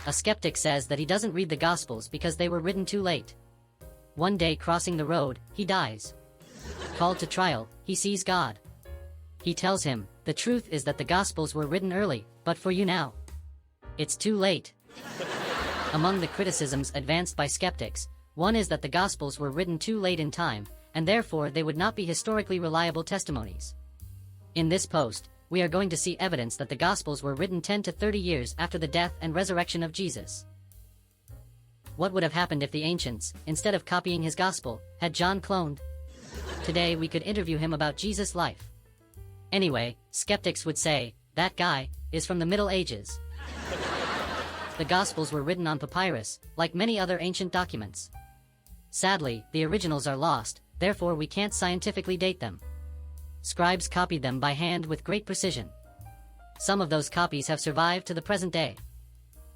A skeptic says that he doesn't read the Gospels because they were written too late. One day crossing the road, he dies. Called to trial, he sees God. He tells him, "The truth is that the Gospels were written early, but for you now. It's too late." Among the criticisms advanced by skeptics, one is that the Gospels were written too late in time, and therefore they would not be historically reliable testimonies. In this post, we are going to see evidence that the Gospels were written 10 to 30 years after the death and resurrection of Jesus. What would have happened if the ancients, instead of copying his Gospel, had John cloned? Today we could interview him about Jesus' life. Anyway, skeptics would say, that guy is from the Middle Ages. The Gospels were written on papyrus, like many other ancient documents. Sadly, the originals are lost, therefore we can't scientifically date them. Scribes copied them by hand with great precision. Some of those copies have survived to the present day.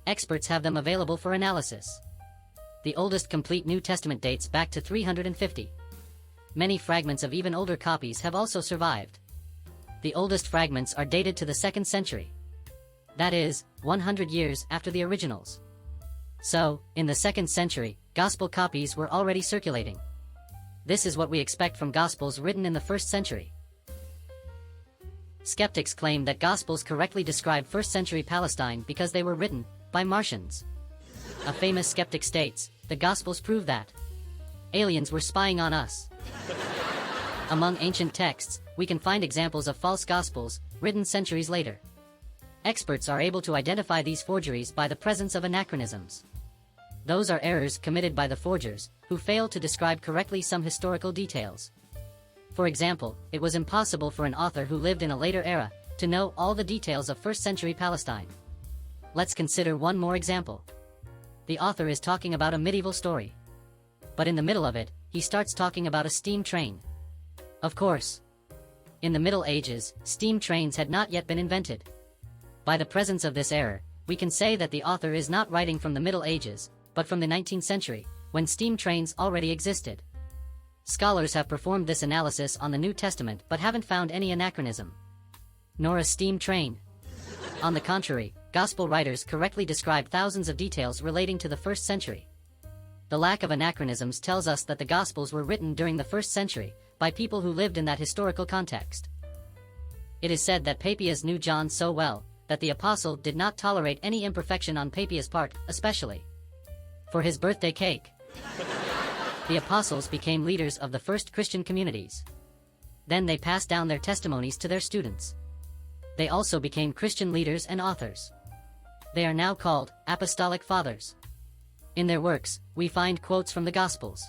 Experts have them available for analysis. The oldest complete New Testament dates back to 350. Many fragments of even older copies have also survived. The oldest fragments are dated to the 2nd century. That is, 100 years after the originals. So, in the 2nd century, Gospel copies were already circulating. This is what we expect from Gospels written in the 1st century. Skeptics claim that Gospels correctly describe 1st century Palestine because they were written by Martians. A famous skeptic states, the Gospels prove that aliens were spying on us. Among ancient texts, we can find examples of false Gospels, written centuries later. Experts are able to identify these forgeries by the presence of anachronisms. Those are errors committed by the forgers, who fail to describe correctly some historical details. For example, it was impossible for an author who lived in a later era to know all the details of 1st century Palestine. Let's consider one more example. The author is talking about a medieval story. But in the middle of it, he starts talking about a steam train. Of course. In the Middle Ages, steam trains had not yet been invented. By the presence of this error, we can say that the author is not writing from the Middle Ages, but from the 19th century, when steam trains already existed. Scholars have performed this analysis on the New Testament but haven't found any anachronism. Nor a steam train. On the contrary, Gospel writers correctly describe thousands of details relating to the 1st century. The lack of anachronisms tells us that the Gospels were written during the 1st century, by people who lived in that historical context. It is said that Papias knew John so well, that the apostle did not tolerate any imperfection on Papias' part, especially for his birthday cake. The apostles became leaders of the first Christian communities. Then they passed down their testimonies to their students. They also became Christian leaders and authors. They are now called Apostolic Fathers. In their works, we find quotes from the Gospels.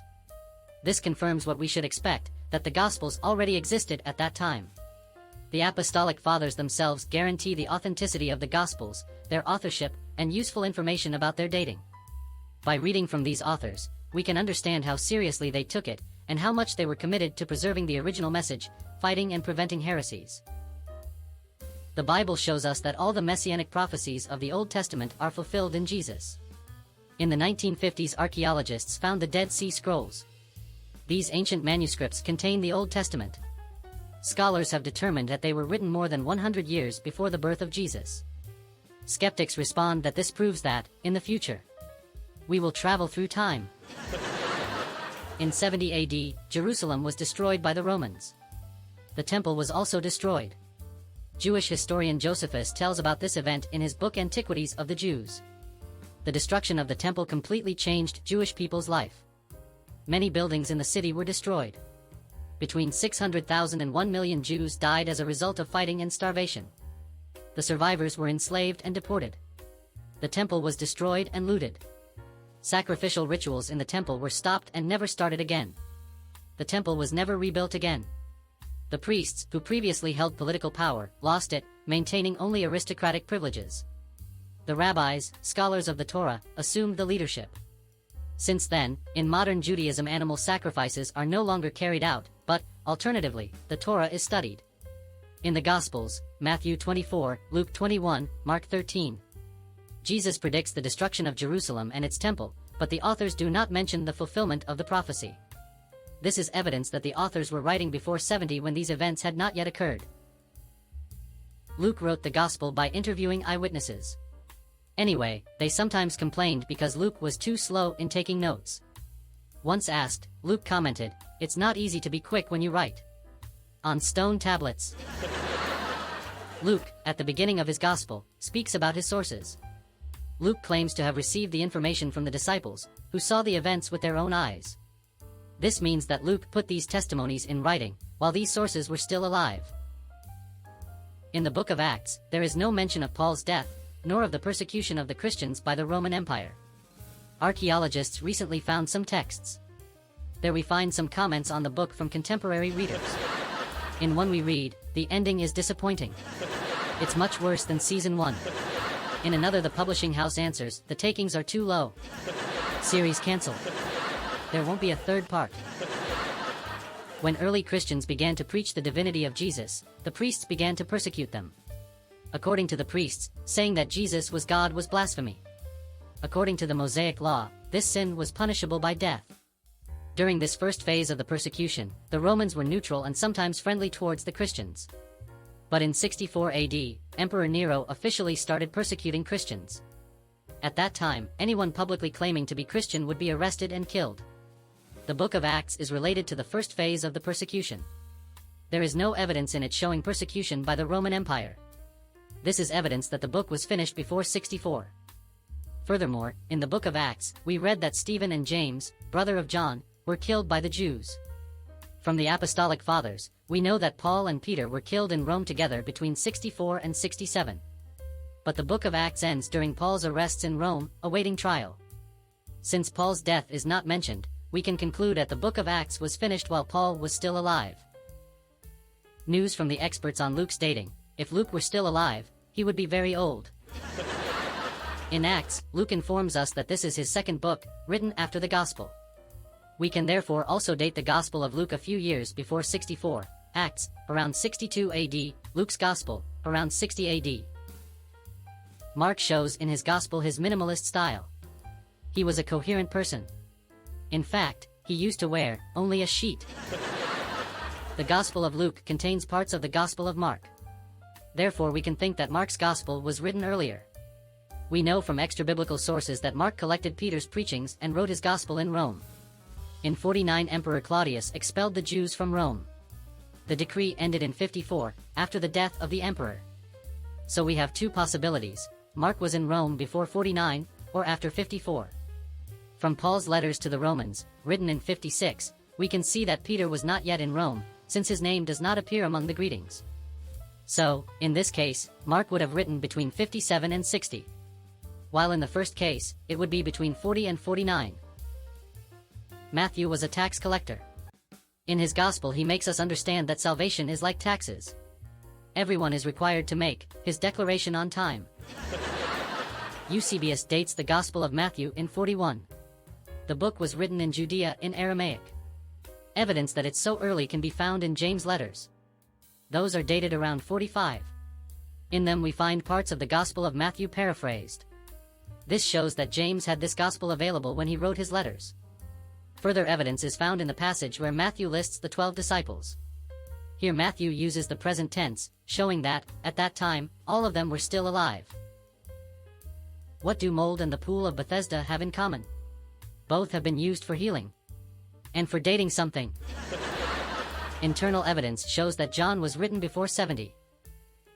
This confirms what we should expect, that the Gospels already existed at that time. The Apostolic Fathers themselves guarantee the authenticity of the Gospels, their authorship, and useful information about their dating. By reading from these authors, we can understand how seriously they took it, and how much they were committed to preserving the original message, fighting and preventing heresies. The Bible shows us that all the messianic prophecies of the Old Testament are fulfilled in Jesus. In the 1950s, archaeologists found the Dead Sea Scrolls. These ancient manuscripts contain the Old Testament. Scholars have determined that they were written more than 100 years before the birth of Jesus. Skeptics respond that this proves that, in the future, we will travel through time. In 70 AD, Jerusalem was destroyed by the Romans. The temple was also destroyed. Jewish historian Josephus tells about this event in his book Antiquities of the Jews. The destruction of the temple completely changed Jewish people's life. Many buildings in the city were destroyed. Between 600,000 and 1 million Jews died as a result of fighting and starvation. The survivors were enslaved and deported. The temple was destroyed and looted. Sacrificial rituals in the temple were stopped and never started again. The temple was never rebuilt again. The priests, who previously held political power, lost it, maintaining only aristocratic privileges. The rabbis, scholars of the Torah, assumed the leadership. Since then, in modern Judaism, animal sacrifices are no longer carried out, but, alternatively, the Torah is studied. In the Gospels, Matthew 24, Luke 21, Mark 13, Jesus predicts the destruction of Jerusalem and its temple, but the authors do not mention the fulfillment of the prophecy. This is evidence that the authors were writing before 70 when these events had not yet occurred. Luke wrote the Gospel by interviewing eyewitnesses. Anyway, they sometimes complained because Luke was too slow in taking notes. Once asked, Luke commented, "It's not easy to be quick when you write on stone tablets." Luke, at the beginning of his gospel, speaks about his sources. Luke claims to have received the information from the disciples, who saw the events with their own eyes. This means that Luke put these testimonies in writing, while these sources were still alive. In the book of Acts, there is no mention of Paul's death, nor of the persecution of the Christians by the Roman Empire. Archaeologists recently found some texts. There we find some comments on the book from contemporary readers. In one we read, "The ending is disappointing. It's much worse than season 1. In another the publishing house answers, "The takings are too low. Series cancelled. There won't be a third part." When early Christians began to preach the divinity of Jesus, the priests began to persecute them. According to the priests, saying that Jesus was God was blasphemy. According to the Mosaic law, this sin was punishable by death. During this first phase of the persecution, the Romans were neutral and sometimes friendly towards the Christians. But in 64 AD, Emperor Nero officially started persecuting Christians. At that time, anyone publicly claiming to be Christian would be arrested and killed. The Book of Acts is related to the first phase of the persecution. There is no evidence in it showing persecution by the Roman Empire. This is evidence that the book was finished before 64. Furthermore, in the Book of Acts, we read that Stephen and James, brother of John, were killed by the Jews. From the Apostolic Fathers, we know that Paul and Peter were killed in Rome together between 64 and 67. But the Book of Acts ends during Paul's arrests in Rome, awaiting trial. Since Paul's death is not mentioned, we can conclude that the Book of Acts was finished while Paul was still alive. News from the experts on Luke's dating: if Luke were still alive, he would be very old. In Acts, Luke informs us that this is his second book, written after the Gospel. We can therefore also date the Gospel of Luke a few years before 64, Acts, around 62 AD, Luke's Gospel, around 60 AD. Mark shows in his Gospel his minimalist style. He was a coherent person. In fact, he used to wear only a sheet. The Gospel of Luke contains parts of the Gospel of Mark. Therefore we can think that Mark's Gospel was written earlier. We know from extra-biblical sources that Mark collected Peter's preachings and wrote his Gospel in Rome. In 49 Emperor Claudius expelled the Jews from Rome. The decree ended in 54, after the death of the emperor. So we have two possibilities: Mark was in Rome before 49, or after 54. From Paul's letters to the Romans, written in 56, we can see that Peter was not yet in Rome, since his name does not appear among the greetings. So, in this case, Mark would have written between 57 and 60. While in the first case, it would be between 40 and 49. Matthew was a tax collector. In his gospel he makes us understand that salvation is like taxes. Everyone is required to make his declaration on time. Eusebius dates the Gospel of Matthew in 41. The book was written in Judea in Aramaic. Evidence that it's so early can be found in James' letters. Those are dated around 45. In them we find parts of the Gospel of Matthew paraphrased. This shows that James had this Gospel available when he wrote his letters. Further evidence is found in the passage where Matthew lists the 12 disciples. Here Matthew uses the present tense, showing that, at that time, all of them were still alive. What do mold and the pool of Bethesda have in common? Both have been used for healing. And for dating something. Internal evidence shows that John was written before 70.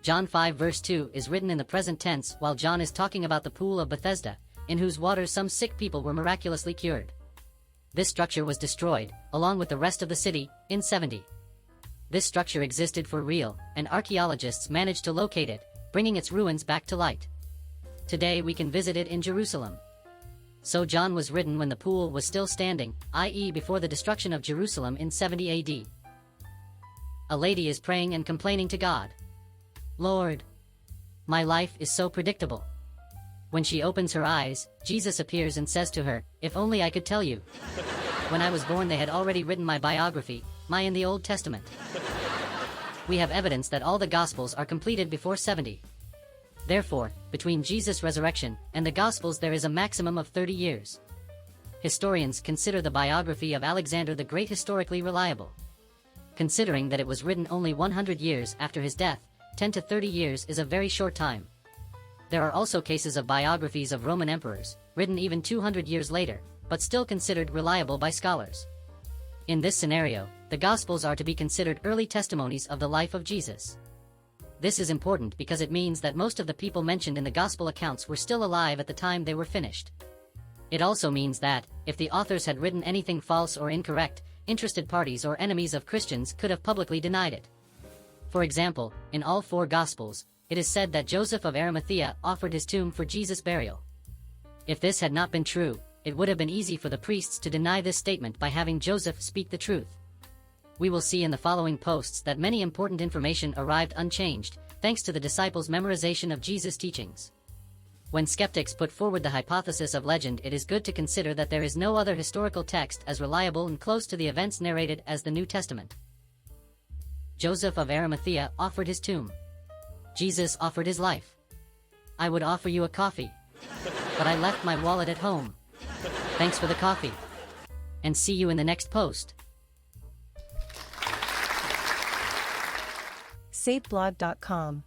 John 5 verse 2 is written in the present tense while John is talking about the pool of Bethesda, in whose waters some sick people were miraculously cured. This structure was destroyed, along with the rest of the city, in 70. This structure existed for real, and archaeologists managed to locate it, bringing its ruins back to light. Today we can visit it in Jerusalem. So John was written when the pool was still standing, i.e. before the destruction of Jerusalem in 70 AD. A lady is praying and complaining to God. "Lord, my life is so predictable." When she opens her eyes, Jesus appears and says to her, "If only I could tell you. When I was born they had already written my biography, in the Old Testament." We have evidence that all the Gospels are completed before 70. Therefore, between Jesus' resurrection and the Gospels there is a maximum of 30 years. Historians consider the biography of Alexander the Great historically reliable. Considering that it was written only 100 years after his death, 10 to 30 years is a very short time. There are also cases of biographies of Roman emperors, written even 200 years later, but still considered reliable by scholars. In this scenario, the Gospels are to be considered early testimonies of the life of Jesus. This is important because it means that most of the people mentioned in the Gospel accounts were still alive at the time they were finished. It also means that, if the authors had written anything false or incorrect, interested parties or enemies of Christians could have publicly denied it. For example, in all 4 Gospels, it is said that Joseph of Arimathea offered his tomb for Jesus' burial. If this had not been true, it would have been easy for the priests to deny this statement by having Joseph speak the truth. We will see in the following posts that many important information arrived unchanged, thanks to the disciples' memorization of Jesus' teachings. When skeptics put forward the hypothesis of legend, it is good to consider that there is no other historical text as reliable and close to the events narrated as the New Testament. Joseph of Arimathea offered his tomb. Jesus offered his life. I would offer you a coffee, but I left my wallet at home. Thanks for the coffee. And see you in the next post. SateBlog.com